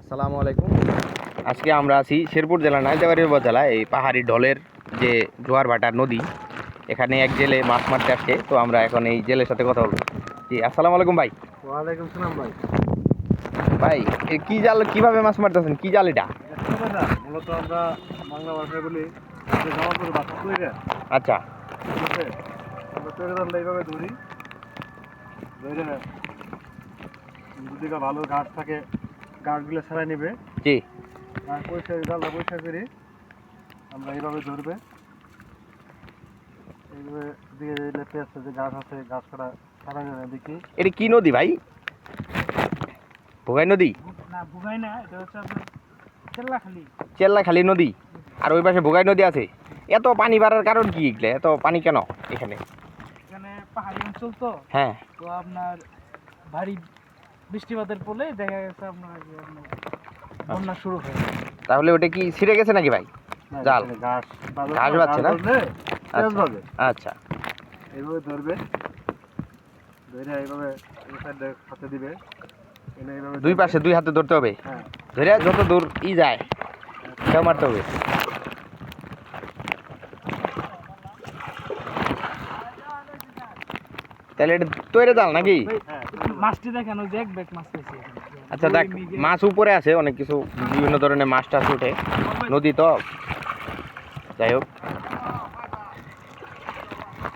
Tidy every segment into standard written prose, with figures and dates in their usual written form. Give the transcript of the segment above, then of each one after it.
আসসালামু আলাইকুম। আজকে আমরা আছি শেরপুর জেলা নাইজাবাড়ি উপজেলায় এই পাহাড়ি ঢলের যে জোয়ার ভাটার নদী, এখানে এক জেলে মাছ মারতে আসছে। তো আমরা এখন এই জেলের সাথে কথা বলবো। জি, আসসালামু আলাইকুম ভাই। ওয়ালাইকুম সালাম ভাই। ভাই, এই কি জাল, কিভাবে মাছ মারতেছেন, কি জাল এটা? মূলত আমরা বাংলা ভাষায় বলি যে জামা পরে বাসা তৈরি। আচ্ছা, ঠিক আছে, আমরা তৈরি জানলে এইভাবে ধরি, ধরে যদি ভালো গাছ থাকে গাছগুলো ছাড়াই নেবে। জি, আর পরিষ্কার জালটা পরিষ্কার করি আমরা এইভাবে ধরবে। এইভাবে দিকে লেপে আছে যে গাছ আছে, গাছ কাটা ছাড়া যাবে দেখি। এটা কি নদী ভাই? ভোগাই নদী? না বুঝাই না, এটা হচ্ছে আপনার চেল্লাখালি। চেল্লাখালি নদী। আর ওই পাশে ভোগাই নদী আছে। এত পানি বাড়ার কারণ কি এগুলো? এত পানি কেন এখানে? এখানে পাহাড়ি অঞ্চল তো, হ্যাঁ, তো আপনার ভারী বৃষ্টিপাতের ফলে দেখা গেছে আপনার বন্যা শুরু হয়ে গেছে। তাহলে ওটা কি ছিঁড়ে গেছে নাকি ভাই? জাল ঘাস ঘাস বাচ্ছে না? আচ্ছা, এইভাবে ধরবে, ধরে এইভাবে হাতে দিবে, এইভাবে দুই পাশে দুই হাতে ধরতে হবে। হ্যাঁ, ধরে যত দূর যায় সেও মারতে হবে। তাহলে এটা তৈরি জাল নাকি? মাছটি দেখেন, ওই যে এক ব্যাগ মাছ পেয়েছি। আচ্ছা দেখ, মাছ উপরে আছে, অনেক কিছু বিভিন্ন ধরনের মাছ টাছ উঠে, নদী তো। যাই হোক,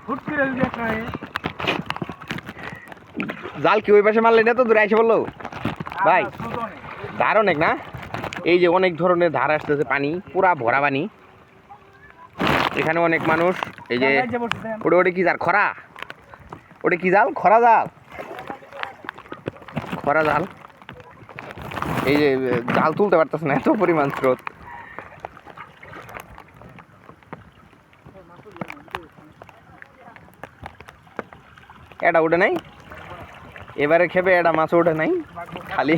হুট করে যদি একটা জাল কি ওই পাশে মারলে না তো দূরে এসে বললো ভাই? ধার অনেক না? এই যে অনেক ধরনের ধার আসতেছে, পানি পুরা ভরা পানি। এখানে অনেক মানুষ। এই যে ওটা ওটা কি জাল? খরা? ওটা কি জাল? খরা জাল? খরা জাল। এই যে জাল তুলতে পারতেছে না, এত পরিমাণ স্রোত। এটা উঠে নাই, এবারে খেপে এটা মাছ ওঠে নাই, খালি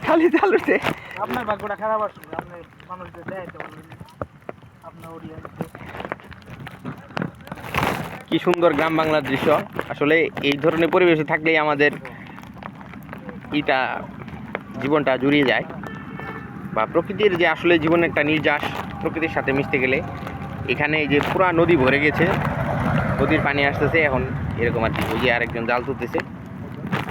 খালি জাল উঠে। আপনার ভাগ্যটা খারাপ আসলে, আপনি মানুষদের দেখাইতে পারবেন আপনার অডিয়েন্স। কি সুন্দর গ্রাম বাংলার দৃশ্য। আসলে এই ধরনের পরিবেশে থাকলেই আমাদের এটা জীবনটা জুড়িয়ে যায়, বা প্রকৃতির যে আসলে জীবনের একটা নির্যাস, প্রকৃতির সাথে মিশতে গেলে। এখানে এই যে পুরা নদী ভরে গেছে, নদীর পানি আসতেছে এখন এরকম আর কি। ওই যে আরেকজন জাল তুলতেছে।